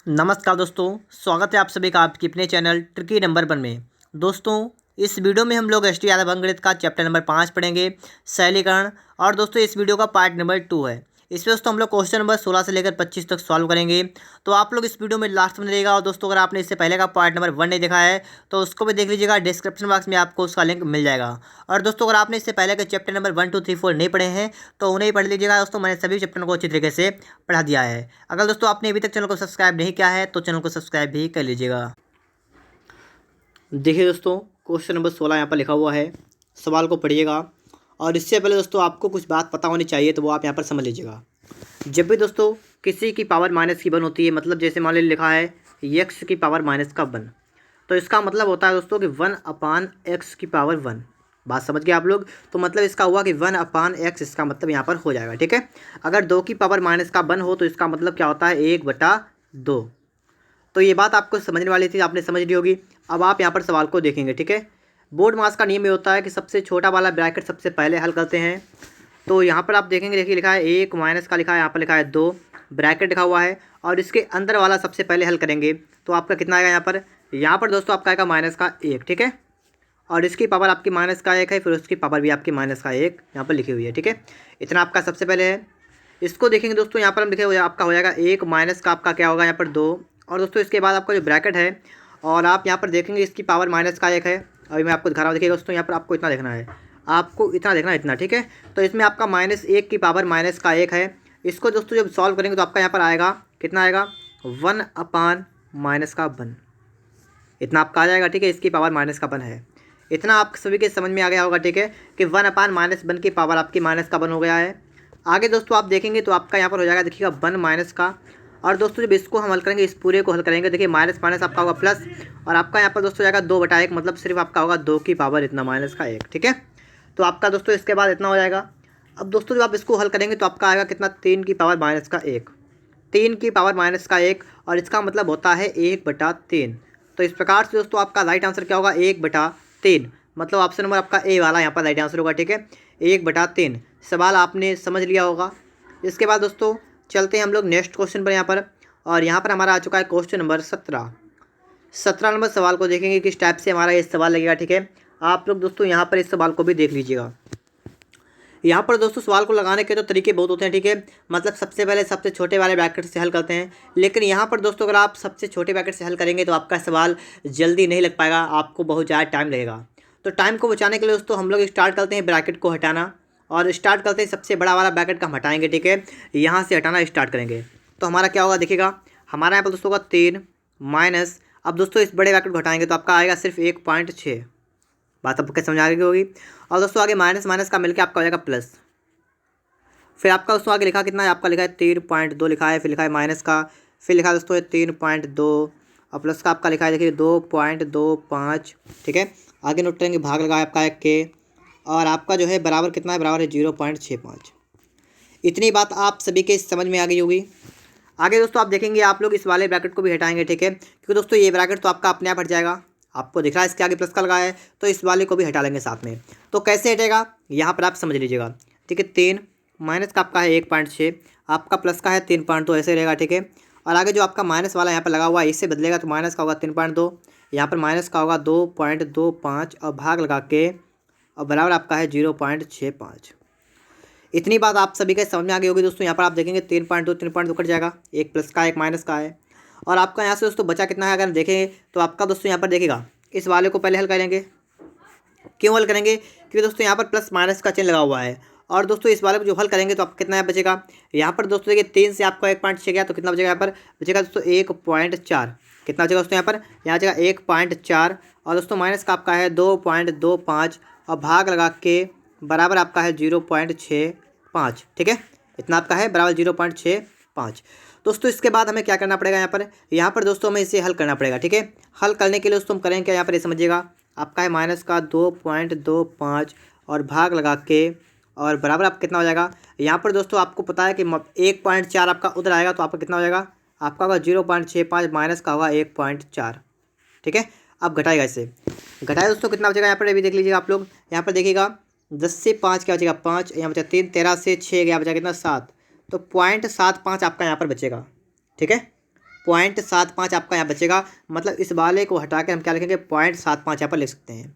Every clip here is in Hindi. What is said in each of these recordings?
नमस्कार दोस्तों, स्वागत है आप सभी का आपके अपने चैनल ट्रिकी नंबर 1 में। दोस्तों, इस वीडियो में हम लोग एसटी यादव अंकगणित का चैप्टर नंबर 5 पढ़ेंगे, सरलीकरण। और दोस्तों इस वीडियो का पार्ट नंबर 2 है। इसमें दोस्तों हम लोग क्वेश्चन नंबर 16 से लेकर 25 तक सॉल्व करेंगे। तो आप लोग इस वीडियो में लास्ट में रहेगा। और दोस्तों अगर आपने इससे पहले का पार्ट नंबर 1 नहीं देखा है तो उसको भी देख लीजिएगा, डिस्क्रिप्शन बॉक्स में आपको उसका लिंक मिल जाएगा। और दोस्तों अगर आपने इससे पहले के चैप्टर नंबर 1, 2, 3, 4 नहीं पढ़े हैं तो उन्हें पढ़ लीजिएगा। दोस्तों मैंने सभी चैप्टर को अच्छी तरीके से पढ़ा दिया है। अगर दोस्तों आपने अभी तक चैनल को सब्सक्राइब नहीं किया है तो चैनल को सब्सक्राइब भी कर लीजिएगा। देखिए दोस्तों, क्वेश्चन नंबर 16 यहाँ पर लिखा हुआ है। सवाल को पढ़िएगा। और इससे पहले दोस्तों आपको कुछ बात पता होनी चाहिए, तो वो आप यहाँ पर समझ लीजिएगा। जब भी दोस्तों किसी की पावर माइनस की 1 होती है, मतलब जैसे मान लीजिए लिखा है एक्स की पावर माइनस का 1, तो इसका मतलब होता है दोस्तों कि 1/x की पावर 1। बात समझ गए आप लोग? तो मतलब इसका हुआ कि 1/x, इसका मतलब यहाँ पर हो जाएगा। ठीक है। अगर 2 की पावर माइनस का 1 हो तो इसका मतलब क्या होता है, 1/2। तो ये बात आपको समझने वाली थी, आपने समझ ली होगी। अब आप यहाँ पर सवाल को देखेंगे। ठीक है। बोर्ड मास का नियम ये होता है कि सबसे छोटा वाला ब्रैकेट सबसे पहले हल करते हैं। तो यहाँ पर आप देखेंगे, देखिए लिखा है 1 माइनस का, लिखा है यहाँ पर लिखा है 2, ब्रैकेट लिखा हुआ है। और इसके अंदर वाला सबसे पहले हल करेंगे तो आपका कितना आएगा यहाँ पर दोस्तों आपका आएगा माइनस का 1। ठीक है। और इसकी पावर आपकी माइनस का 1 है, फिर उसकी पावर भी आपकी माइनस का 1 यहाँ पर लिखी हुई है। ठीक है। इतना आपका सबसे पहले है। इसको देखेंगे दोस्तों, यहाँ पर हम लिखे हुए आपका हो जाएगा 1 माइनस का आपका क्या होगा यहाँ पर 2। और दोस्तों इसके बाद आपका जो ब्रैकेट है, और आप यहाँ पर देखेंगे इसकी पावर माइनस का 1 है। अभी मैं आपको दिखा रहा हूँ। देखिए दोस्तों यहाँ पर आपको इतना देखना है, आपको इतना देखना है, इतना। ठीक है। तो इसमें आपका -1 की पावर माइनस का 1 है। इसको दोस्तों जब सॉल्व करेंगे तो आपका यहाँ पर आएगा, कितना आएगा, 1/-1। इतना आपका आ जाएगा। ठीक है। इसकी पावर माइनस का 1 है। इतना आप सभी के समझ में आ गया होगा। ठीक है कि 1/-1 की पावर आपकी माइनस का 1 हो गया है। आगे दोस्तों आप देखेंगे तो आपका यहाँ पर हो जाएगा, देखिएगा 1 माइनस का। और दोस्तों जब इसको हम हल करेंगे, इस पूरे को हल करेंगे, देखिए माइनस माइनस आपका होगा प्लस। और आपका यहाँ पर दोस्तों जाएगा 2/1, मतलब सिर्फ आपका होगा 2 की पावर इतना माइनस का 1। ठीक है। तो आपका दोस्तों इसके बाद इतना हो जाएगा। अब दोस्तों जब आप इसको हल करेंगे तो आपका आएगा कितना, 3 की पावर माइनस का 1। 3 की पावर माइनस का 1, और इसका मतलब होता है 1/3। तो इस प्रकार से दोस्तों आपका राइट आंसर क्या होगा, 1/3। मतलब ऑप्शन नंबर आपका ए वाला यहाँ पर राइट आंसर होगा। ठीक है। 1/3 सवाल आपने समझ लिया होगा। इसके बाद दोस्तों चलते हैं हम लोग नेक्स्ट क्वेश्चन पर यहाँ पर। और यहाँ पर हमारा आ चुका है क्वेश्चन नंबर 17। 17 नंबर सवाल को देखेंगे किस टाइप से हमारा ये सवाल लगेगा। ठीक है। आप लोग दोस्तों यहाँ पर इस सवाल को भी देख लीजिएगा। यहाँ पर दोस्तों सवाल को लगाने के तो तरीके बहुत होते हैं। ठीक है। मतलब सबसे पहले सबसे छोटे वाले ब्रैकेट से हल करते हैं। लेकिन यहाँ पर दोस्तों अगर आप सबसे छोटे ब्रैकेट से हल करेंगे तो आपका सवाल जल्दी नहीं लग पाएगा, आपको बहुत ज़्यादा टाइम लगेगा। तो टाइम को बचाने के लिए दोस्तों हम लोग स्टार्ट करते हैं ब्रैकेट को हटाना। और स्टार्ट करते हैं सबसे बड़ा वाला ब्रैकेट का हम हटाएंगे। ठीक है। यहाँ से हटाना स्टार्ट करेंगे तो हमारा क्या होगा, देखिएगा हमारा यहाँ पर दोस्तों होगा 3 माइनस। अब दोस्तों इस बड़े ब्रैकेट को हटाएंगे तो आपका आएगा सिर्फ 1.6। बात आपको समझ आ गई होगी। और दोस्तों आगे माइनस माइनस का मिलकर आपका हो जाएगा प्लस। फिर आपका दोस्तों आगे लिखा कितना है, आपका लिखा है 3.2 लिखा है, फिर लिखा है माइनस का, फिर लिखा है दोस्तों है 3.2, और प्लस का आपका लिखा है देखिए 2.25। ठीक है। आगे नोट करेंगे, भाग लगा है आपका 1 के, और आपका जो है बराबर कितना है, बराबर है 0.65। इतनी बात आप सभी के समझ में आ गई होगी। आगे दोस्तों आप देखेंगे, आप लोग इस वाले ब्रैकेट को भी हटाएंगे। ठीक है। क्योंकि दोस्तों ये ब्रैकेट तो आपका अपने आप हट जाएगा। आपको दिख रहा है इसके आगे प्लस का लगा है, तो इस वाले को भी हटा लेंगे साथ में। तो कैसे हटेगा यहाँ पर आप समझ लीजिएगा। ठीक है। 3 माइनस का आपका है 1.6, आपका प्लस का है 3.2, ऐसे रहेगा। ठीक है। और आगे जो आपका माइनस वाला यहाँ पर लगा हुआ है, इससे बदलेगा तो माइनस का होगा 3.2, यहाँ पर माइनस का होगा 2.25, और भाग लगा के और बराबर आपका है 0.65। इतनी बात आप सभी के समझ में आ गई होगी दोस्तों। यहाँ पर आप देखेंगे 3.2 कट जाएगा, एक प्लस का एक माइनस का है। और आपका यहाँ से दोस्तों बचा कितना है, अगर देखेंगे तो आपका दोस्तों यहाँ पर देखिएगा, इस वाले को पहले हल करेंगे। क्यों हल करेंगे, क्योंकि दोस्तों यहाँ पर प्लस माइनस का चिन्ह लगा हुआ है। और दोस्तों इस वाले को जो हल करेंगे तो आपका कितना यहाँ बचेगा, यहाँ पर दोस्तों देखिए 3 से आपका 1.6 गया तो कितना बचेगा, यहाँ पर बचेगा दोस्तों 1.4। कितना बचेगा दोस्तों, यहाँ बचेगा 1.4। और दोस्तों माइनस का आपका है 2.25, और भाग लगा के बराबर आपका है 0.65। ठीक है। इतना आपका है बराबर 0.65। दोस्तों इसके बाद हमें क्या करना पड़ेगा, यहाँ पर दोस्तों हमें इसे हल करना पड़ेगा। ठीक है। हल करने के लिए दोस्तों हम करेंगे क्या, यहाँ पर ये समझिएगा, आपका है माइनस का 2.25, और भाग लगा के और बराबर आपका कितना हो जाएगा, यहाँ पर दोस्तों आपको पता है कि 1.4 आपका उधर आएगा तो आपका कितना हो जाएगा, आपका होगा 0.65, माइनस का होगा 1.4। ठीक है। अब घटाएगा, इसे घटाए दोस्तों कितना बचेगा, यहाँ पर अभी देख लीजिएगा आप लोग। यहाँ पर देखिएगा 10 से 5 क्या बचेगा, 5, यहाँ बचा 3, 13 से 6 गया बचा कितना 7, तो 0.75 आपका यहाँ पर बचेगा। ठीक है। 0.75 आपका यहाँ बचेगा। मतलब इस वाले को हटा के हम क्या लिखेंगे 0.75 यहाँ पर लिख सकते हैं।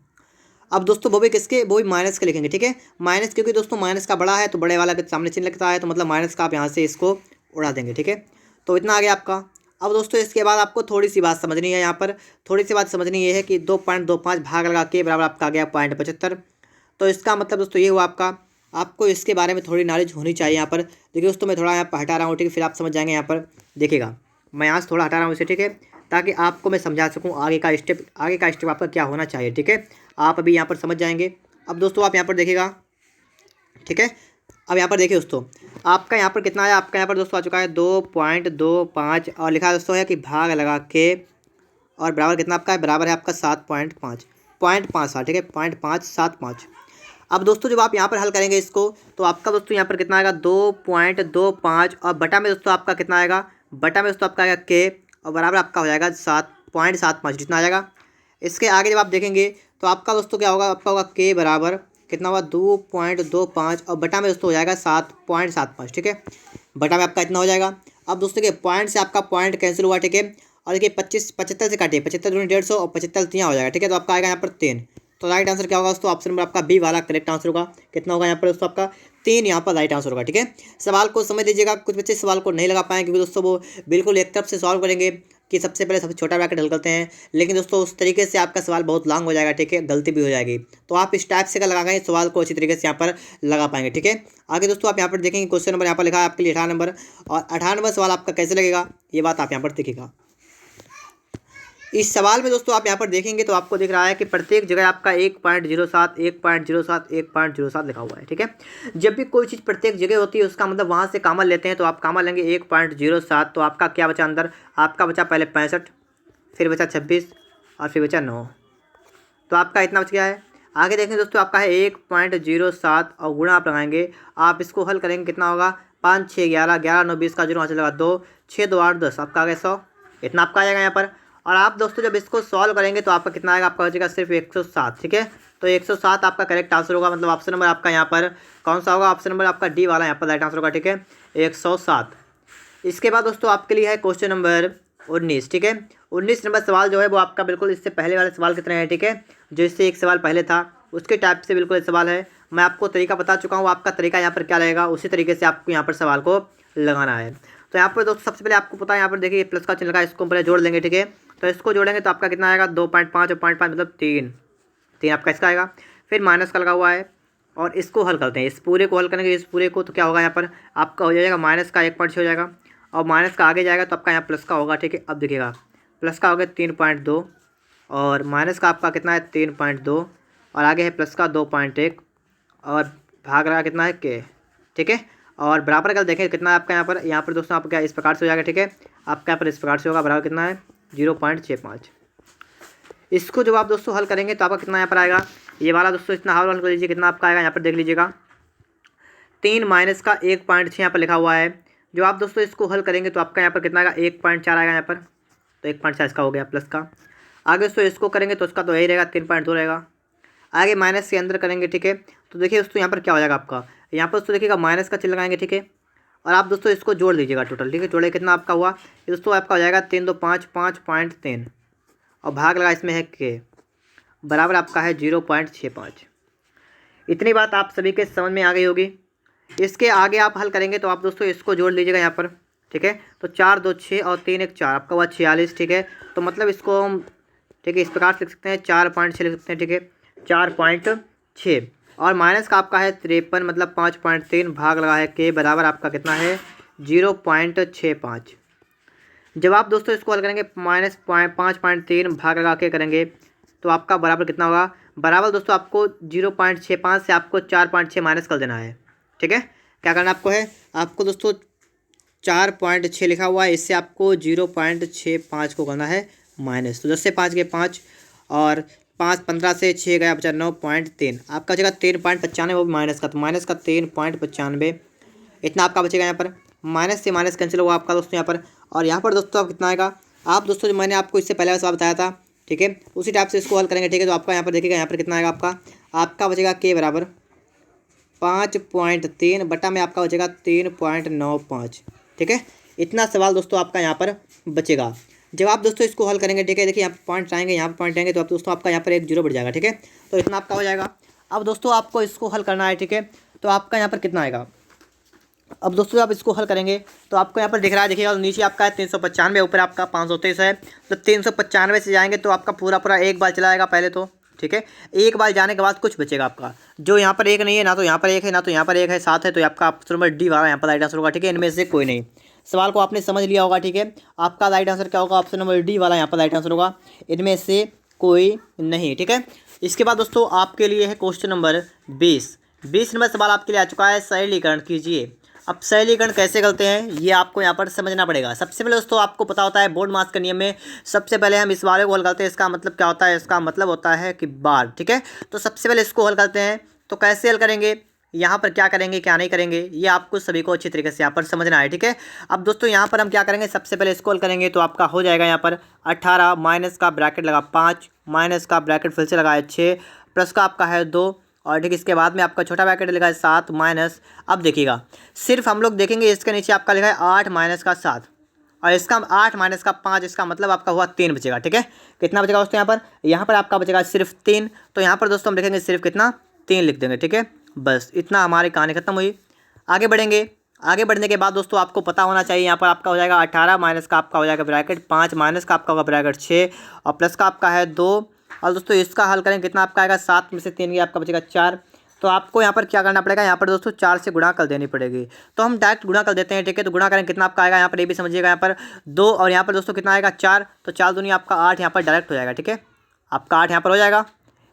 अब दोस्तों वो भी किसके, वो भी माइनस के लिखेंगे, ठीक है। माइनस क्योंकि दोस्तों माइनस का बड़ा है तो बड़े वाला के सामने चिन्ह लगता है, तो मतलब माइनस का आप यहाँ से इसको उड़ा देंगे, ठीक है। तो इतना आ गया आपका। अब दोस्तों इसके बाद आपको थोड़ी सी बात समझनी है, यहाँ पर थोड़ी सी बात समझनी ये है कि 2.25 भाग लगा के बराबर आपका आ गया 0.75। तो इसका मतलब दोस्तों ये हुआ आपका, आपको इसके बारे में थोड़ी नॉलेज होनी चाहिए। यहाँ पर देखिए दोस्तों मैं थोड़ा यहाँ पर हटा रहा हूँ, ठीक है, फिर आप समझ जाएंगे। यहाँ पर देखिएगा मैं यहाँ से थोड़ा हटा रहा हूँ इसे, ठीक है, ताकि आपको मैं समझा सकूँ आगे का स्टेप आपका क्या होना चाहिए, ठीक है। आप अभी यहाँ पर समझ जाएंगे। अब दोस्तों आप यहाँ पर देखिएगा, ठीक है। अब यहाँ पर देखिए दोस्तों आपका यहाँ पर कितना आया, आपका यहाँ पर दोस्तों आ चुका है 2.25 और लिखा है दोस्तों है कि भाग लगा के और बराबर कितना आपका है, बराबर है आपका 7.5, ठीक है, 0.575। अब दोस्तों जब आप यहाँ पर हल करेंगे इसको तो आपका दोस्तों यहाँ पर कितना आएगा 2.25 और बटा में दोस्तों आपका कितना आएगा, बटा में दोस्तों आपका आएगा के और बराबर आपका हो जाएगा 7.75 जितना आ जाएगा। इसके आगे जब आप देखेंगे तो आपका दोस्तों क्या होगा, आपका होगा के बराबर कितना होगा 2.25 और बटा में दोस्तों हो जाएगा 7.75, ठीक है। बटा में आपका इतना हो जाएगा। अब दोस्तों के पॉइंट से आपका पॉइंट कैंसिल हुआ, ठीक है। और देखिए 75 से काटिए, 75 दूनी 150 और 75 3 हो जाएगा, ठीक है। तो आपका आएगा यहाँ पर 3। तो राइट आंसर क्या होगा दोस्तों, ऑप्शन नंबर आपका बी वाला करेक्ट आंसर होगा। कितना होगा यहाँ पर दोस्तों आपका 3 यहाँ पर राइट आंसर होगा, ठीक है। सवाल को समझ लीजिएगा, कुछ बच्चे सवाल को नहीं लगा पाएंगे क्योंकि दोस्तों वो बिल्कुल एक तरफ से सॉल्व करेंगे कि सबसे पहले सबसे छोटा ब्रैकेट हल करते हैं, लेकिन दोस्तों उस तरीके से आपका सवाल बहुत लॉन्ग हो जाएगा, ठीक है, गलती भी हो जाएगी। तो आप इस टाइप से अगर लगाएंगे सवाल को अच्छी तरीके से यहाँ पर लगा पाएंगे, ठीक है। आगे दोस्तों आप यहाँ पर देखेंगे क्वेश्चन नंबर यहाँ पर लिखा है आपके लिए 18 नंबर, और 18 नंबर सवाल आपका कैसे लगेगा ये बात आप यहाँ पर देखिएगा। इस सवाल में दोस्तों आप यहाँ पर देखेंगे तो आपको दिख रहा है कि प्रत्येक जगह आपका 1.07 1.07 1.07 लिखा हुआ है, ठीक है। जब भी कोई चीज़ प्रत्येक जगह होती है उसका मतलब वहाँ से कॉमन लेते हैं, तो आप कॉमन लेंगे 1.07, तो आपका क्या बचा अंदर, आपका बचा पहले 65, फिर बचा 26 और फिर बचा 9, तो आपका इतना बच गया है। आगे देखेंगे दोस्तों आपका है 1.07 और गुणा आप लगाएंगे, आप इसको हल करेंगे कितना होगा 5 6 11 11 9 20 का 0 वहाँ से लगा 2 6 2 8 10 आपका आ गया 100, इतना आपका आ जाएगा यहाँ पर। और आप दोस्तों जब इसको सॉल्व करेंगे तो आपका कितना आएगा, आपका हो जाएगा सिर्फ 107, ठीक है। तो 107 आपका करेक्ट आंसर होगा, मतलब ऑप्शन नंबर आपका यहाँ पर कौन सा होगा, ऑप्शन नंबर आपका डी वाला यहाँ पर राइट आंसर होगा, ठीक है, 107। इसके बाद दोस्तों आपके लिए है क्वेश्चन नंबर 19, ठीक है। 19 नंबर सवाल जो है वो आपका बिल्कुल इससे पहले वाले सवाल की तरह है, ठीक है, जो इससे एक सवाल पहले था उसके टाइप से बिल्कुल सवाल है। मैं आपको तरीका बता चुका हूँ, आपका तरीका यहाँ पर क्या रहेगा उसी तरीके से आपको यहाँ पर सवाल को लगाना है। तो यहाँ पर दोस्तों सबसे पहले आपको पता है यहाँ पर देखिए प्लस का चिन्ह लगा, इसको पहले जोड़ लेंगे, ठीक है। तो इसको जोड़ेंगे तो आपका कितना आएगा 2.5 और 0.5 मतलब 3 आपका इसका आएगा। फिर माइनस का लगा हुआ है और इसको हल करते हैं, इस पूरे को हल करेंगे, इस पूरे को, तो क्या होगा यहाँ पर आपका हो जाएगा माइनस का 1.6 हो जाएगा और माइनस का आगे जाएगा तो आपका यहाँ प्लस का होगा, ठीक है। अब देखिएगा प्लस का हो गया 3.2 और माइनस का आपका कितना है 3.2 और आगे है प्लस का 2.1 और भाग रहा कितना है के, ठीक है। और बराबर का देखें कितना है आपका यहाँ पर दोस्तों आपका क्या इस प्रकार से हो जाएगा, ठीक है। आपका यहाँ पर इस प्रकार से होगा, बराबर कितना है 0.65। इसको जब आप दोस्तों हल करेंगे तो आपका कितना यहाँ पर आएगा, ये वाला दोस्तों इतना हल कर लीजिए कितना आपका आएगा, यहाँ पर देख लीजिएगा 3 माइनस का 1.6 यहाँ पर लिखा हुआ है। जो आप दोस्तों इसको हल करेंगे तो आपका यहाँ पर कितना आएगा 1.4 आएगा यहाँ पर, तो 1.4 इसका हो गया प्लस का। आगे दोस्तों इसको करेंगे तो उसका तो यही रहेगा 3.2 रहेगा। आगे माइनस के अंदर करेंगे, ठीक है। तो देखिए दोस्तों यहाँ पर क्या हो जाएगा आपका, यहाँ पर दोस्तों देखिएगा माइनस का चिन्ह लगाएंगे, ठीक है। और आप दोस्तों इसको जोड़ लीजिएगा टोटल, ठीक है। जोड़े कितना आपका हुआ ये दोस्तों आपका हो जाएगा 3 2 5 5.3 और भाग लगा इसमें है के, बराबर आपका है 0.65। इतनी बात आप सभी के समझ में आ गई होगी। इसके आगे आप हल करेंगे तो आप दोस्तों इसको जोड़ लीजिएगा यहाँ पर, ठीक है। तो 4 2 6 और 3 1 4 आपका हुआ 46, ठीक है। तो मतलब इसको हम, ठीक है, इस प्रकार से लिख सकते हैं 4.6 लिख सकते हैं, ठीक है, 4.6 और माइनस का आपका है 53 मतलब 5.3 भाग लगा है के, बराबर आपका कितना है 0.65। जब आप दोस्तों इसको हल करेंगे माइनस 5.3 भाग लगा के करेंगे तो आपका बराबर कितना होगा, बराबर दोस्तों आपको 0.65 से आपको 4.6 माइनस कर देना है, ठीक है। क्या करना आपको है, आपको दोस्तों 4.6 लिखा हुआ है, इससे आपको 0.65 को करना है माइनस। तो 10 से 5 गए 5 और 5 15 से 6 गया बचा 9.3, आपका बचेगा 3.95, वो भी माइनस का, तो माइनस का 3.95 इतना आपका बचेगा। यहाँ पर माइनस से माइनस कैंसिल होगा आपका दोस्तों यहाँ पर। और यहाँ पर दोस्तों आप कितना आएगा, आप दोस्तों जो मैंने आपको इससे पहले सवाल बताया था, ठीक है, उसी टाइप से इसको हल करेंगे, ठीक है। तो आपका यहाँ पर देखिएगा यहाँ पर कितना आएगा आपका बचेगा के बराबर 5.3 बटा में आपका बचेगा 3.95, ठीक है। इतना सवाल दोस्तों आपका यहाँ पर बचेगा। जब आप दोस्तों इसको हल करेंगे, ठीक है, देखिए यहाँ पर पॉइंट आएंगे, यहाँ पर पॉइंट आएंगे, तो आप दोस्तों आपका यहाँ पर एक जीरो बढ़ जाएगा, ठीक है। तो इतना आपका हो जाएगा। अब दोस्तों आपको इसको हल करना है, ठीक है, तो आपका यहाँ पर कितना आएगा। अब दोस्तों आप इसको हल करेंगे तो आपको यहाँ पर दिख रहा है, देखिएगा नीचे आपका है 395, ऊपर आपका 523 है। तो 395 से जाएंगे तो आपका पूरा एक बार चलाएगा पहले तो, ठीक है। एक बार जाने के बाद कुछ बचेगा आपका, जो यहाँ पर एक नहीं है, ना तो यहाँ पर एक है, ना तो यहाँ पर एक है, 7 है, तो आपका ऑप्शन नंबर डी वाला यहाँ पर राइट आंसर होगा, ठीक है। इनमें से कोई नहीं। सवाल को आपने समझ लिया होगा, ठीक है। आपका राइट आंसर क्या होगा, ऑप्शन नंबर डी वाला यहाँ पर राइट आंसर होगा, इनमें से कोई नहीं, ठीक है। इसके बाद दोस्तों आपके लिए है क्वेश्चन नंबर 20 नंबर सवाल आपके लिए आ चुका है। सरलीकरण कीजिए। अब सरलीकरण कैसे करते हैं ये आपको यहाँ पर समझना पड़ेगा। सबसे पहले दोस्तों आपको पता होता है बोर्ड मास के नियम में सबसे पहले हम इस वाले को हल करते हैं। इसका मतलब क्या होता है, इसका मतलब होता है कि बार, ठीक है। तो सबसे पहले इसको हल करते हैं। तो कैसे हल करेंगे, यहाँ पर क्या करेंगे क्या नहीं करेंगे, ये आपको सभी को अच्छी तरीके से यहाँ पर समझना है, ठीक है। अब दोस्तों यहाँ पर हम क्या करेंगे, सबसे पहले इसको हल करेंगे तो आपका हो जाएगा यहाँ पर 18 माइनस का ब्रैकेट लगा 5 माइनस का ब्रैकेट फिर से लगा है 6 प्लस का आपका है 2 और ठीक इसके बाद में आपका छोटा ब्रैकेट लिखा है 7 माइनस। अब देखिएगा सिर्फ हम लोग देखेंगे इसके नीचे आपका लिखा है 8 माइनस का 7 और इसका 8 माइनस का 5, इसका मतलब आपका हुआ 3 बचेगा, ठीक है। कितना बचेगा दोस्तों यहाँ पर आपका बचेगा सिर्फ 3। तो यहाँ पर दोस्तों हम लिखेंगे सिर्फ कितना 3 लिख देंगे, ठीक है। बस इतना हमारी कहानी खत्म हुई। आगे बढ़ेंगे। आगे बढ़ने के बाद दोस्तों आपको पता होना चाहिए यहाँ पर आपका हो जाएगा 18 माइनस का आपका हो जाएगा ब्रैकेट 5 माइनस का आपका होगा ब्रैकेट 6 और प्लस का आपका है 2 और दोस्तों इसका हल करें कितना आपका आएगा 7 में से 3 गया आपका बचेगा 4। तो आपको यहाँ पर क्या करना पड़ेगा, यहाँ पर दोस्तों 4 से गुणा कर देनी पड़ेगी। तो हम डायरेक्ट गुणा कर देते हैं, ठीक है। तो गुणा करें कितना आपका आएगा, यहाँ पर ये भी समझिएगा, यहाँ पर 2 और यहाँ पर दोस्तों कितना आएगा 4। तो 4 दूनी आपका 8 यहाँ पर डायरेक्ट हो जाएगा, ठीक है। आपका 8 यहाँ पर हो जाएगा।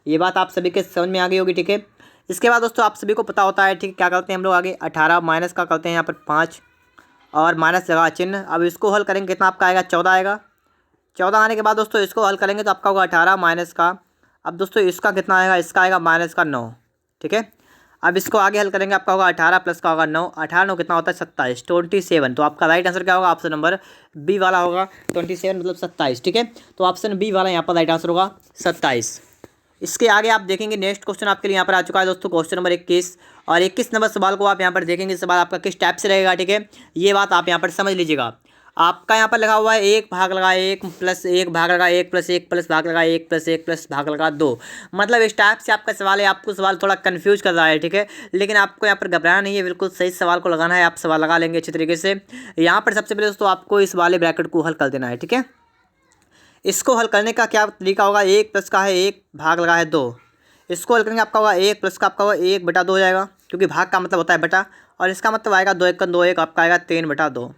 ये बात आप सभी के समझ में आ गई होगी, ठीक है। इसके बाद दोस्तों आप सभी को पता होता है, ठीक है, क्या करते हैं हम लोग आगे 18 माइनस का करते हैं यहाँ पर 5 और माइनस लगा चिन्ह। अब इसको हल करेंगे कितना आपका आएगा 14 आएगा। 14 आने के बाद दोस्तों इसको हल करेंगे तो आपका होगा 18 माइनस का, अब दोस्तों इसका कितना आएगा, इसका आएगा माइनस का 9, ठीक है। अब इसको आगे हल करेंगे आपका होगा 18 प्लस का होगा 9, 18 9 कितना होता है 27 27। तो आपका राइट आंसर क्या होगा, ऑप्शन नंबर बी वाला होगा 27 मतलब 27, ठीक है। तो ऑप्शन बी वाला यहाँ पर राइट आंसर होगा 27। इसके आगे आप देखेंगे नेक्स्ट क्वेश्चन आपके लिए यहाँ पर आ चुका है दोस्तों क्वेश्चन नंबर 21 और 21 नंबर सवाल को आप यहाँ पर देखेंगे सवाल आपका किस टाइप से रहेगा, ठीक है। ये बात आप यहाँ पर समझ लीजिएगा। आपका यहाँ पर लगा हुआ है 1 भाग लगा 1 प्लस 1 भाग लगा 1 प्लस 1 प्लस भाग लगा 1 प्लस 1 प्लस भाग लगा 2। मतलब इस टाइप से आपका सवाल है। आपको सवाल थोड़ा कंफ्यूज कर रहा है, ठीक है, लेकिन आपको यहाँ पर घबराना नहीं है, बिल्कुल सही सवाल को लगाना है। आप सवाल लगा लेंगे अच्छी तरीके से। यहाँ पर सबसे पहले दोस्तों आपको इस वाले ब्रैकेट को हल कर देना है, ठीक है। इसको हल करने का क्या तरीका होगा, 1 प्लस का है 1 भाग लगा है 2, इसको हल करेंगे आपका होगा 1 प्लस का आपका होगा 1/2 हो जाएगा, क्योंकि भाग का मतलब होता है बटा, और इसका मतलब आएगा 2 1 2 1 आपका आएगा 3/2।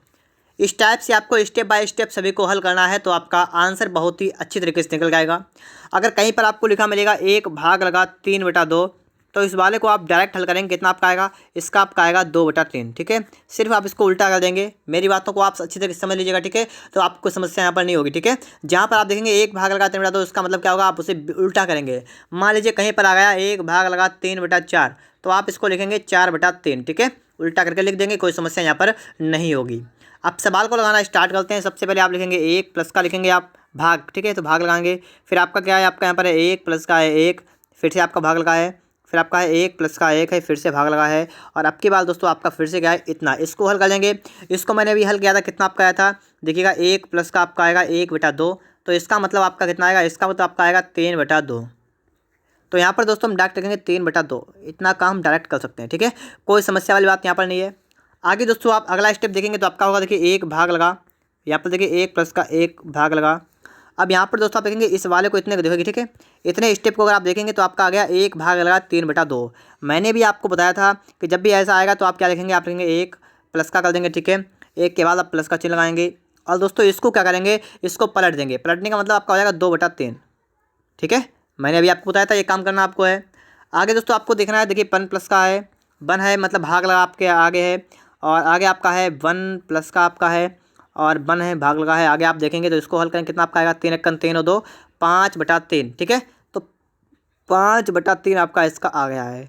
इस टाइप से आपको स्टेप बाय स्टेप सभी को हल करना है तो आपका आंसर बहुत ही अच्छी तरीके से निकल जाएगा। अगर कहीं पर आपको लिखा मिलेगा 1 भाग लगा 3/2 तो इस वाले को आप डायरेक्ट हल करेंगे कितना आपका आएगा, इसका आपका आएगा 2/3, ठीक है। सिर्फ आप इसको उल्टा कर देंगे। मेरी बातों को आप अच्छी तरीके से समझ लीजिएगा, ठीक है। तो आपको समस्या यहाँ पर नहीं होगी, ठीक है। जहाँ पर आप देखेंगे 1 भाग लगा 3/2 इसका मतलब क्या होगा, आप उसे उल्टा करेंगे। मान लीजिए कहीं पर आ गया 1 भाग लगा 3/4 तो आप इसको लिखेंगे 4/3, ठीक है। उल्टा करके लिख देंगे, कोई समस्या यहाँ पर नहीं होगी। अब सवाल को लगाना स्टार्ट करते हैं। सबसे पहले आप लिखेंगे 1 प्लस का लिखेंगे आप भाग, ठीक है। तो भाग लगाएंगे, फिर आपका क्या है, आपका यहाँ पर है 1 प्लस का है 1, फिर से आपका भाग लगा है, फिर आपका है 1 प्लस का 1 है, फिर से भाग लगा है, और अब की बात दोस्तों आपका फिर से क्या है इतना। इसको हल कर लेंगे। इसको मैंने अभी हल किया था, कितना आपका आया था, देखिएगा 1 प्लस का आपका आएगा 1/2, तो इसका मतलब आपका कितना आएगा, इसका मतलब आपका आएगा 3/2। तो यहाँ पर दोस्तों हम डायरेक्ट लिखेंगे 3/2, इतना काम हम डायरेक्ट कर सकते हैं, ठीक है। कोई समस्या वाली बात यहाँ पर नहीं है। आगे दोस्तों आप अगला स्टेप देखेंगे तो आपका होगा, देखिए 1 भाग लगा, यहाँ पर देखिए 1 प्लस का 1 भाग लगा। अब यहाँ पर दोस्तों आप देखेंगे इस वाले को इतने को देखोगे, ठीक है। इतने स्टेप को अगर आप देखेंगे तो आपका आ गया 1 भाग लगा 3/2। मैंने भी आपको बताया था कि जब भी ऐसा आएगा तो आप क्या लिखेंगे, आप लिखेंगे 1 प्लस का कर देंगे, ठीक है। 1 के बाद आप प्लस का चिन्ह लगाएंगे और दोस्तों इसको क्या करेंगे, इसको पलट देंगे। पलटने का मतलब आपका हो जाएगा 2/3, ठीक है। मैंने अभी आपको बताया था ये काम करना आपको है। आगे दोस्तों आपको देखना है, देखिए 1 प्लस का है 1 है, मतलब भाग लगा आपके आगे है, और आगे आपका है 1 प्लस का आपका है और 1 है भाग लगा है। आगे आप देखेंगे तो इसको हल करें कितना आपका आएगा, 3 1 3 और 2 5/3, ठीक है। तो 5/3 आपका इसका आ गया है।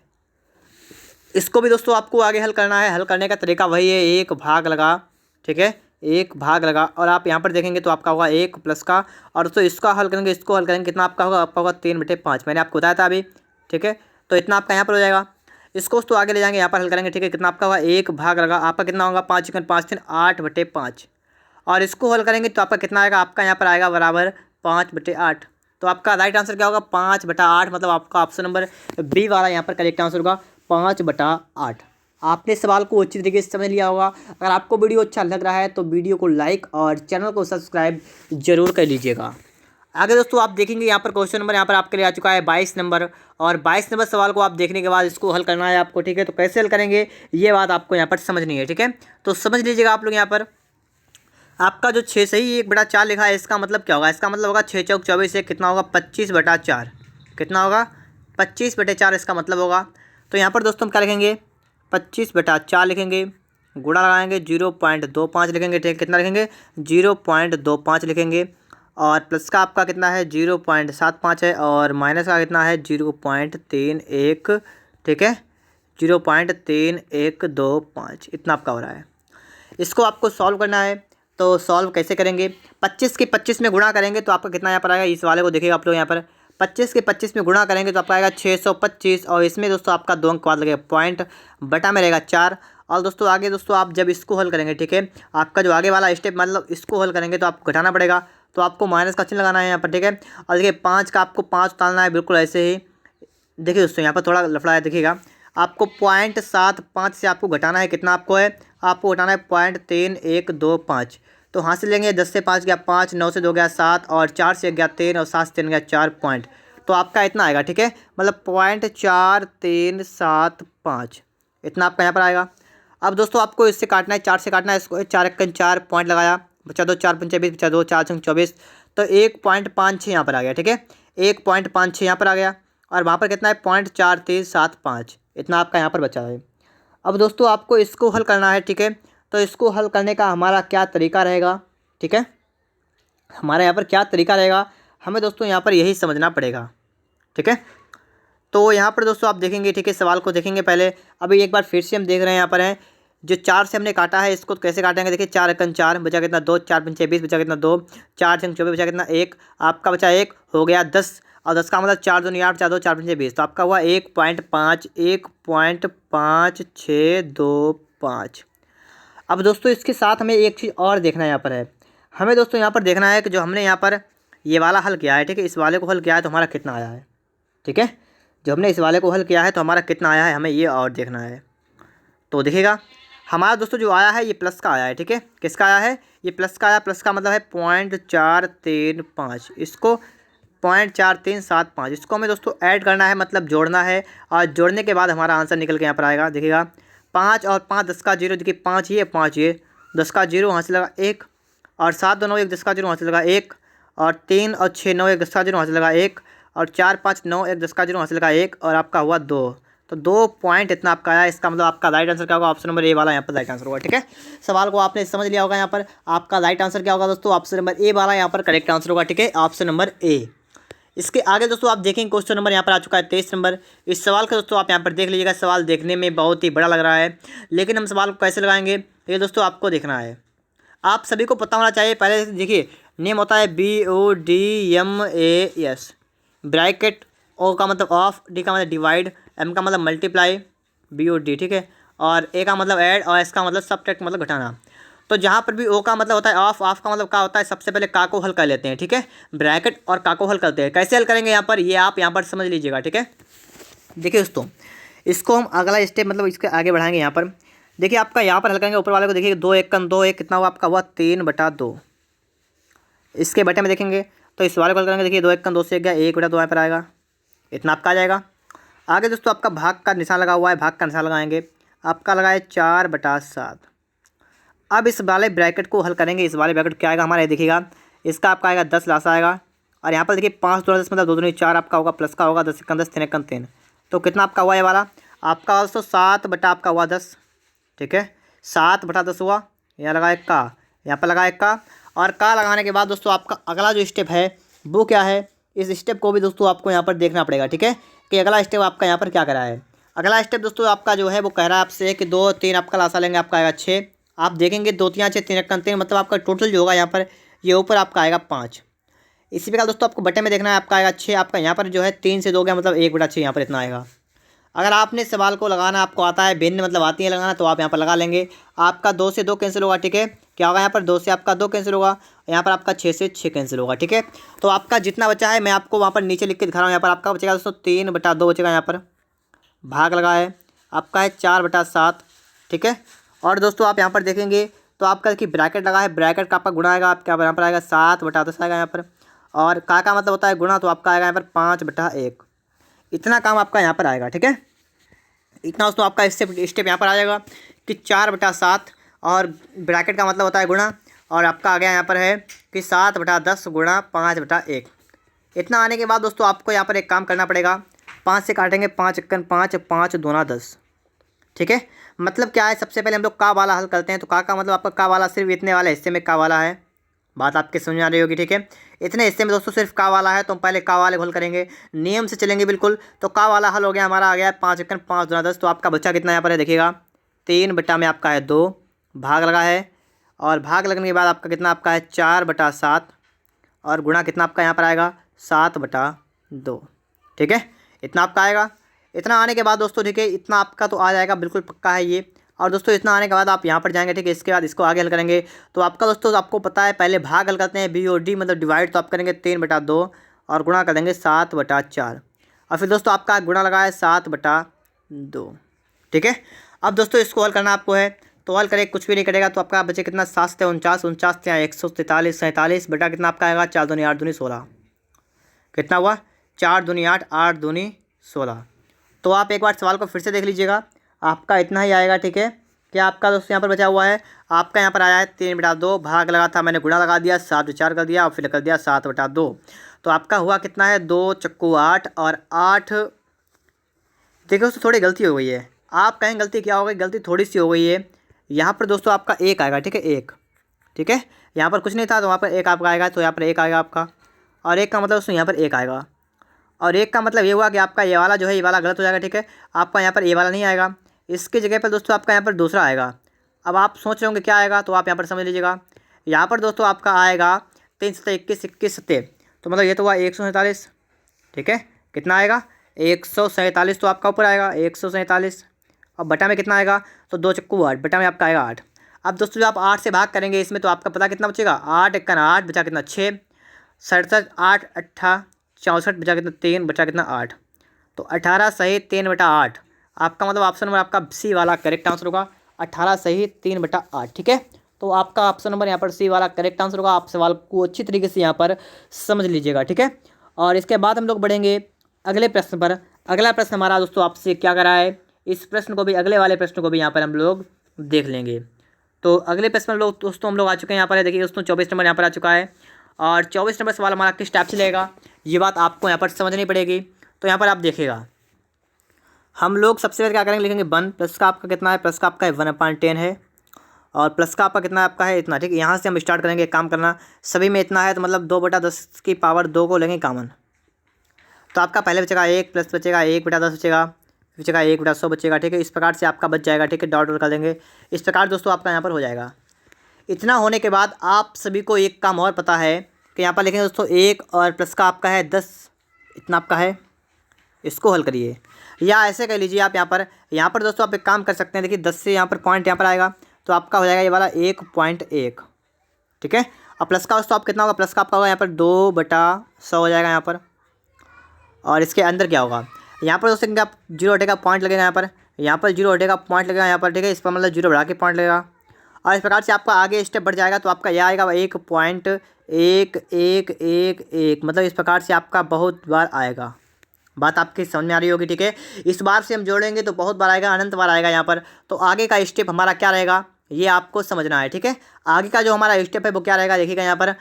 इसको भी दोस्तों आपको आगे हल करना है। हल करने का तरीका वही है, 1 भाग लगा, ठीक है, 1 भाग लगा, और आप यहाँ पर देखेंगे तो आपका होगा 1 प्लस का, और दोस्तों इसका हल करेंगे, इसको हल करेंगे कितना आपका होगा, आपका होगा 3/5। मैंने आपको बताया था अभी, ठीक है। तो इतना आपका यहाँ पर हो जाएगा। इसको तो आगे ले जाएंगे, यहाँ पर हल करेंगे, ठीक है। कितना आपका हुआ, 1 भाग लगा आपका कितना होगा, 5 × 5 = 8/5। और इसको हल करेंगे तो आपका कितना आएगा, आपका यहाँ पर आएगा बराबर 5/8। तो आपका राइट आंसर क्या होगा, 5/8। मतलब आपका ऑप्शन नंबर बी वाला यहाँ पर करेक्ट आंसर होगा 5/8। आपने सवाल को अच्छी तरीके से समझ लिया होगा। अगर आपको वीडियो अच्छा लग रहा है तो वीडियो को लाइक और चैनल को सब्सक्राइब जरूर कर लीजिएगा। आगे दोस्तों आप देखेंगे यहाँ पर क्वेश्चन नंबर यहाँ पर आपके लिए आ चुका है 22 नंबर। और 22 नंबर सवाल को आप देखने के बाद इसको हल करना है आपको, ठीक है। तो कैसे हल करेंगे ये बात आपको यहाँ पर समझनी है, ठीक है। तो समझ लीजिएगा आप लोग। यहाँ पर आपका जो 6 से ही 1/4 लिखा है, इसका मतलब क्या होगा, इसका मतलब होगा 6 चौक 24 है, कितना होगा 25/4। कितना होगा 25/4 इसका मतलब होगा। तो यहाँ पर दोस्तों हम क्या लिखेंगे, 25/4 लिखेंगे, गुणा लगाएंगे 0.25 लिखेंगे, ठीक है। कितना लिखेंगे 0.25 लिखेंगे। और प्लस का आपका कितना है 0.75 है, और माइनस का कितना है 0.31, ठीक है, 0.3125 इतना आपका हो रहा है। इसको आपको सॉल्व करना है। तो सॉल्व कैसे करेंगे, 25 के 25 में गुणा करेंगे तो आपका कितना यहाँ पर आएगा, इस वाले को देखिएगा आप लोग। यहाँ पर 25 के 25 में गुणा करेंगे तो आपका आएगा 625। और इसमें दोस्तों आपका 2 अंक बाद लगेगा, पॉइंट बटा में रहेगा 4। और दोस्तों आगे दोस्तों आप जब इसको हल करेंगे, ठीक है, आपका जो आगे वाला स्टेप मतलब इसको हल करेंगे तो आपको घटाना पड़ेगा। तो आपको माइनस का चिन्ह लगाना है यहाँ पर, ठीक है। और देखिए 5 का आपको 5 उतारना है, बिल्कुल ऐसे ही। देखिए दोस्तों यहाँ पर थोड़ा लफड़ा है, देखिएगा आपको 0.75 से आपको घटाना है, कितना आपको है, आपको घटाना है 0.3125। तो हाथ से लेंगे, 10 से 5 गया 5, 9 से 2 गया 7, और 4 से 1 गया 3, और 7 से 3 गया 4 पॉइंट। तो आपका इतना आएगा, ठीक है, मतलब 0.4375 इतना आपका यहाँ पर आएगा। अब दोस्तों आपको इससे काटना है, 4 से काटना है इसको, 4 × 4 पॉइंट लगाया, बचा 2 4 × 5 = 20, बचा 2 4 × 24। तो 1.56 यहाँ पर आ गया, ठीक है, 1.56 यहाँ पर आ गया। और वहाँ पर कितना है 0.4375 इतना आपका यहाँ पर बचा है। अब दोस्तों आपको इसको हल करना है, ठीक है। तो इसको हल करने का हमारा क्या तरीका रहेगा, ठीक है, हमारा यहाँ पर क्या तरीका रहेगा, हमें दोस्तों यहाँ पर यही समझना पड़ेगा, ठीक है। तो यहाँ पर दोस्तों आप देखेंगे, ठीक है, सवाल को देखेंगे पहले। अभी एक बार फिर से हम देख रहे हैं, यहाँ पर है जो 4 से हमने काटा है, इसको कैसे काटेंगे, देखिए 4 × 4 बचा कितना 2, 4 × 5 = 20, बचा कितना 2, 4 × 24 बचा कितना 1, आपका बचा 1 हो गया 10। और 10 का मतलब 4 दूनी 8, 4 2 4 5 20, तो आपका हुआ 1.5625। अब दोस्तों इसके साथ हमें एक चीज़ और देखना है, यहाँ पर है हमें दोस्तों यहाँ पर देखना है कि जो हमने यहाँ पर ये वाला हल किया है, ठीक है, इस वाले को हल किया है तो हमारा कितना आया है, ठीक है। जो हमने इस वाले को हल किया है तो हमारा कितना आया है, हमें ये और देखना है। तो देखिएगा हमारा दोस्तों जो आया है ये प्लस का आया है, ठीक है। किसका आया है, ये प्लस का आया। प्लस का मतलब है 0.435, इसको 0.4375, इसको हमें दोस्तों ऐड करना है, मतलब जोड़ना है। और जोड़ने के बाद हमारा आंसर निकल के यहाँ पर आएगा। देखिएगा 5 और 5 10 का 0, देखिए 5 ये 5 ये, 10 का 0 वहाँ से लगा 1, और 7 2 9 1 10 का 0 वहाँ से लगा 1, और 3 और 6 9 1 10 का 0 वहाँ से लगा 1, और 4 5 9 1 10 का 0 वहाँ से लगा 1, और आपका हुआ 2। तो 2 पॉइंट इतना आपका आया। इसका मतलब आपका राइट आंसर क्या होगा, ऑप्शन नंबर ए वाला यहाँ पर राइट आंसर होगा, ठीक है। सवाल को आपने समझ लिया होगा। यहाँ पर आपका राइट आंसर क्या होगा दोस्तों, ऑप्शन नंबर ए वाला यहाँ पर करेक्ट आंसर होगा, ठीक है, ऑप्शन नंबर ए। इसके आगे दोस्तों आप देखेंगे क्वेश्चन नंबर यहाँ पर आ चुका है 23 नंबर। इस सवाल का दोस्तों आप यहाँ पर देख लीजिएगा। सवाल देखने में बहुत ही बड़ा लग रहा है, लेकिन हम सवाल को कैसे लगाएंगे ये दोस्तों आपको देखना है। आप सभी को पता होना चाहिए। पहले देखिए नेम होता है BODMAS, ब्रैकेट, ओ का मतलब ऑफ, डी का मतलब डिवाइड, एम का मतलब मल्टीप्लाई, BOD, ठीक है, और ए का मतलब ऐड, और एस का मतलब सबट्रैक्ट मतलब घटाना। तो जहाँ पर भी ओ का मतलब होता है ऑफ, ऑफ का मतलब क्या होता है, सबसे पहले का को हल कर लेते हैं, ठीक है, ब्रैकेट और का को हल करते हैं। कैसे हल करेंगे यहाँ पर ये आप यहाँ पर समझ लीजिएगा, ठीक है। देखिए दोस्तों इसको हम अगला स्टेप मतलब इसके आगे बढ़ाएंगे। यहाँ पर देखिए आपका यहाँ पर हल करेंगे, ऊपर वाले को देखिए 2 1 2 1 कितना हुआ आपका हुआ 3/2। इसके बटे में देखेंगे तो इस वाले को हल करेंगे, देखिए 2 1 2 से 1 गया 1/2 यहाँ पर आएगा, इतना आपका आ जाएगा। आगे दोस्तों आपका भाग का निशान लगा हुआ है, भाग का निशान लगाएंगे, आपका लगाए 4/7। अब इस वाले ब्रैकेट को हल करेंगे। इस वाले ब्रैकेट क्या आएगा हमारा, देखिएगा इसका आपका आएगा 10 लासा आएगा, और यहाँ पर देखिए 5 2 10 मतलब 2 2 4 आपका होगा, प्लस का होगा 10 1 10 3 1 3। तो कितना आपका हुआ ये वाला आपका दोस्तों 7 आपका हुआ 10, ठीक है, 7/10 हुआ। यहाँ लगा 1 का, यहाँ पर लगा 1 का, और का लगाने के बाद दोस्तों आपका अगला जो स्टेप है वो क्या है, इस स्टेप को भी दोस्तों आपको यहाँ पर देखना पड़ेगा, ठीक है, कि अगला स्टेप आपका यहाँ पर क्या करा है। अगला स्टेप दोस्तों आपका जो है वो कह रहा है आपसे कि 2 3 आपका लासा लेंगे, आपका आएगा 6। आप देखेंगे 2 3 6 3 1 3 मतलब आपका टोटल जो होगा यहाँ पर ये ऊपर आपका आएगा 5। इसी प्रकार दोस्तों आपको बटे में देखना है, आपका आएगा 6, आपका यहाँ पर जो है 3 से 2 गया मतलब 1/6 यहाँ पर इतना आएगा। अगर आपने सवाल को लगाना आपको आता है, भिन्न मतलब आती है लगाना, तो आप यहाँ पर लगा लेंगे। आपका 2 से 2 कैंसिल होगा, ठीक है। क्या होगा यहाँ पर 2 से आपका 2 कैंसिल होगा, यहाँ पर आपका 6 से 6 कैंसिल होगा, ठीक है। तो आपका जितना बचा है मैं आपको वहाँ पर नीचे लिख के दिखा रहा हूँ। यहाँ पर आपका बचेगा दोस्तों 3/2 बचेगा, यहाँ पर भाग लगा है आपका है 4/7, ठीक है। और दोस्तों आप यहाँ पर देखेंगे तो आपका कि ब्रैकेट लगा है, ब्रैकेट का आपका गुणा आएगा, आपका यहाँ पर आएगा 7/10 आएगा यहाँ पर। और का मतलब होता है गुणा, तो आपका आएगा यहाँ पर 5/1। इतना काम आपका यहाँ पर आएगा, ठीक है। इतना दोस्तों आपका स्टेप यहाँ पर आ जाएगा कि 4/7, और ब्रैकेट का मतलब होता है गुणा, और आपका आ गया यहाँ पर है कि 7/10 गुणा 5/1। इतना आने के बाद दोस्तों आपको यहाँ पर एक काम करना पड़ेगा। 5 से काटेंगे, 5 × 5 5 दूना 10, ठीक है। मतलब क्या है, सबसे पहले हम लोग का वाला हल करते हैं। तो का मतलब आपका का वाला सिर्फ इतने वाले हिस्से में का वाला है, बात आपके समझ में आ रही होगी, ठीक है। इतने हिस्से में दोस्तों सिर्फ का वाला है, तो हम पहले का वाले को हल करेंगे, नियम से चलेंगे बिल्कुल। तो का वाला हल हो गया हमारा, आ गया 5 × 5 दूना 10। तो आपका बच्चा कितना यहाँ पर है देखिएगा, 3 में आपका है 2, भाग लगा है, और भाग लगने के बाद आपका कितना आपका है 4/7, और गुणा कितना आपका यहाँ पर आएगा 7/2, ठीक है। इतना आपका आएगा। इतना आने के बाद दोस्तों, ठीक है, इतना आपका तो आ जाएगा, बिल्कुल पक्का है ये। और दोस्तों इतना आने के बाद आप यहाँ पर जाएंगे, ठीक है। इसके बाद इसको आगे हल करेंगे। तो आपका दोस्तों आपको पता है पहले भाग हल करते हैं, BOD मतलब डिवाइड, तो आप करेंगे 3/2 और गुणा कर देंगे 7/4, और फिर दोस्तों आपका गुणा लगा है 7/2, ठीक है। अब दोस्तों इसको हल करना आपको है, तो हल करें कुछ भी नहीं करेगा, तो आपका बचे कितना 7 से 49, 49 से 143, 47 बटा कितना आपका आएगा 4 दूनी 8 दूनी 16। कितना हुआ 4 दूनी 8, 8 दूनी 16। तो आप एक बार सवाल को फिर से देख लीजिएगा, आपका इतना ही आएगा, ठीक है। क्या आपका दोस्तों यहाँ पर बचा हुआ है, आपका यहाँ पर आया है 3/2, भाग लगा था, मैंने गुणा लगा दिया, 7/4 कर दिया, और फिर कर दिया 7/2। तो आपका हुआ कितना है 2 × 8, और 8। देखो दोस्तों थोड़ी गलती हो गई है, आप कहें गलती क्या हो गई, गलती थोड़ी सी हो गई है। यहाँ पर दोस्तों आपका 1 आएगा, ठीक है, 1, ठीक है। यहाँ पर कुछ नहीं था, तो वहाँ पर 1 आपका आएगा, तो यहाँ पर 1 आएगा आपका, और 1 का मतलब दोस्तों यहाँ पर 1 आएगा। और 1 का मतलब ये हुआ कि आपका ये वाला जो है, ये वाला गलत हो जाएगा, ठीक है। आपका यहाँ पर ये वाला नहीं आएगा, इसकी जगह पर दोस्तों आपका यहाँ पर दूसरा आएगा। अब आप सोच रहे होंगे क्या आएगा, तो आप यहाँ पर समझ लीजिएगा। यहाँ पर दोस्तों आपका आएगा 3 × 21, 21 सत्ते, तो मतलब ये तो हुआ 147, ठीक है। कितना आएगा 147, तो आपका ऊपर आएगा 147, और बटा में कितना आएगा, तो 2 × 8, बटा में आपका आएगा 8। अब दोस्तों जब आप 8 से भाग करेंगे इसमें, तो आपका पता कितना बचेगा, 8 × 8 बचा कितना 6, 67, 8 8 64 बचा कितना 3, बचा कितना 8। तो 18 सही 3/8, आपका मतलब ऑप्शन नंबर आपका सी वाला करेक्ट आंसर होगा। 18 सही 3/8, ठीक है। तो आपका ऑप्शन नंबर यहाँ पर सी वाला करेक्ट आंसर होगा। आप सवाल को अच्छी तरीके से यहाँ पर समझ लीजिएगा, ठीक है। और इसके बाद हम लोग बढ़ेंगे अगले प्रश्न पर। अगला प्रश्न हमारा दोस्तों आपसे क्या करा है, इस प्रश्न को भी, अगले वाले प्रश्न को भी यहाँ पर हम लोग देख लेंगे। तो अगले प्रश्न में लोग दोस्तों हम लोग आ चुके हैं यहाँ पर, देखिए दोस्तों 24 नंबर यहाँ पर आ चुका है। और 24 नंबर सवाल हमारा किस टाइप से लेगा, ये बात आपको यहाँ पर समझनी पड़ेगी। तो यहाँ पर आप देखिएगा, हम लोग सबसे पहले क्या करेंगे, लिखेंगे 1 प्लस का आपका कितना है, प्लस का आपका 1/10 है, और प्लस का आपका कितना आपका है इतना, ठीक है। यहाँ से हम स्टार्ट करेंगे काम करना, सभी में इतना है, तो मतलब 2/10 की पावर 2 को लेंगे कॉमन। तो आपका पहले बचेगा 1, प्लस बचेगा 1/10 बचेगा, बचेगा 1/100 बचेगा, ठीक है। इस प्रकार से आपका बच जाएगा, ठीक है, डॉट कर देंगे। इस प्रकार दोस्तों आपका यहाँ पर हो जाएगा। इतना होने के बाद आप सभी को एक काम और पता है कि यहाँ पर लिखेंगे दोस्तों 1 और प्लस का आपका है 10, इतना आपका है, इसको हल करिए। या ऐसे कह लीजिए आप यहाँ पर दोस्तों आप एक काम कर सकते हैं, देखिए 10 से यहाँ पर पॉइंट यहाँ पर आएगा, तो आपका हो जाएगा ये वाला 1.1, ठीक है। और प्लस का दोस्तों आप कितना होगा, प्लस का आपका होगा यहाँ पर 2/100 हो जाएगा यहाँ पर। और इसके अंदर क्या होगा, यहाँ पर दोस्तों आप 0 हटेगा पॉइंट लगेगा, यहाँ पर 0 हटेगा पॉइंट लगेगा यहाँ पर, ठीक है। इस पर मतलब 0 बढ़ा के पॉइंट लगेगा, और इस प्रकार से आपका आगे स्टेप बढ़ जाएगा। तो आपका यह आएगा 1.1111, मतलब इस प्रकार से आपका बहुत बार आएगा। बात आपकी समझ में आ रही होगी, ठीक है। इस बार से हम जोड़ेंगे तो बहुत बार आएगा, अनंत बार आएगा यहाँ पर। तो आगे का स्टेप हमारा क्या रहेगा, ये आपको समझना है, ठीक है। आगे का जो हमारा स्टेप है वो क्या रहेगा, देखिएगा यहाँ पर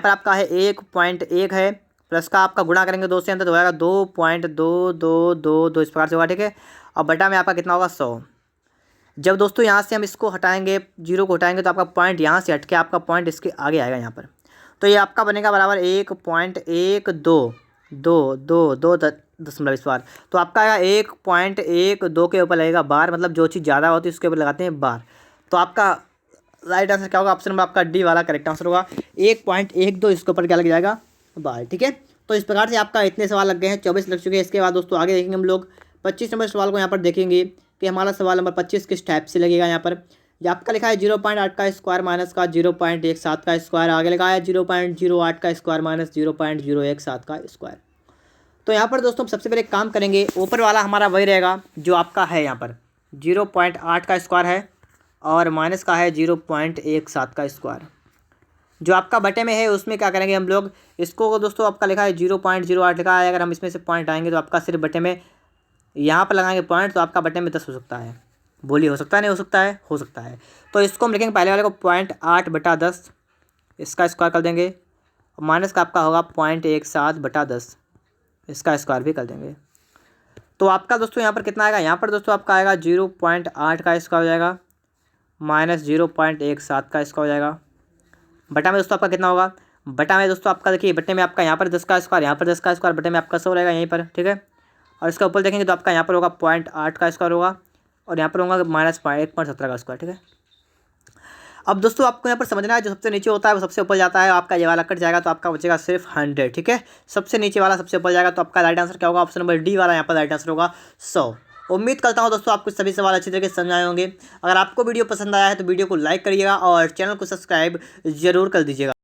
आपका है 1.1 है, प्लस का आपका गुणा करेंगे 2 से अंदर, तो होगा 2.2222, इस प्रकार से होगा, ठीक है। और बटा में आपका कितना होगा 100। जब दोस्तों यहाँ से हम इसको हटाएंगे, 0 को हटाएंगे, तो आपका पॉइंट यहाँ से हट के आपका पॉइंट इसके आगे आएगा यहाँ पर। तो ये आपका बनेगा बराबर 1.1222 इस बार। तो आपका आएगा 1.12 के ऊपर लगेगा बार, मतलब जो चीज़ ज़्यादा होती है उसके ऊपर लगाते हैं बार। तो आपका राइट आंसर क्या होगा, ऑप्शन नंबर आपका डी वाला करेक्ट आंसर होगा। 1.12 इसके ऊपर क्या लग जाएगा बार, ठीक है। तो इस प्रकार से आपका इतने सवाल लग गए हैं, 24 लग चुके हैं। इसके बाद दोस्तों आगे देखेंगे हम लोग 25 नंबर सवाल को यहाँ पर देखेंगे कि हमारा सवाल नंबर 25 किस टाइप से लगेगा। यहाँ पर ये आपका लिखा है 0.8 का स्क्वायर माइनस का 0.17 का स्क्वायर, आगे लिखा है 0.08 का स्क्वायर माइनस 0.017 का स्क्वायर। तो यहाँ पर दोस्तों सबसे पहले काम करेंगे, ऊपर वाला हमारा वही रहेगा जो आपका है यहाँ पर 0.8 का स्क्वायर है और माइनस का है 0.17 का स्क्वायर। जो आपका बटे में है उसमें क्या करेंगे हम लोग, इसको दोस्तों आपका लिखा है 0.08 लिखा है, अगर हम इसमें से पॉइंट आएंगे तो आपका सिर्फ बटे में यहाँ पर लगाएंगे पॉइंट, तो आपका बटे में 10 हो सकता है। बोलिए हो सकता है नहीं हो सकता है? हो सकता है। तो इसको हम लिखेंगे पहले वाले को 0.8/10, इसका स्क्वायर कर देंगे, और माइनस का आपका होगा 0.17/10, इसका स्क्वायर भी कर देंगे। तो आपका दोस्तों यहाँ पर कितना आएगा, यहाँ पर दोस्तों आपका आएगा 0.8 का स्क्वायर हो जाएगा माइनस 0.17 का स्क्वायर हो जाएगा। बटा में दोस्तों आपका कितना होगा, बटा में दोस्तों आपका देखिए बटे में आपका यहाँ पर 10 का स्क्वायर, यहाँ पर 10 का स्क्वायर, बटे में आपका 100 रहेगा यहीं पर, ठीक है। और इसका ऊपर देखेंगे तो आपका यहाँ पर होगा 0.8 का स्क्वायर होगा और यहाँ पर होगा माइनस 1.17 का स्क्वायर, ठीक है। अब दोस्तों आपको यहाँ पर समझना है जो सबसे नीचे होता है वो सबसे ऊपर जाता है, आपका ये वाला कट जाएगा तो आपका बचेगा सिर्फ 100, ठीक है। सबसे नीचे वाला सबसे ऊपर जाएगा तो आपका राइट आंसर क्या होगा, ऑप्शन नंबर डी वाला यहाँ पर राइट आंसर होगा 100। उम्मीद करता हूँ दोस्तों आपको सभी सवाल अच्छी तरीके से समझ आए होंगे। अगर आपको वीडियो पसंद आया है तो वीडियो को लाइक करिएगा और चैनल को सब्सक्राइब जरूर कर दीजिएगा।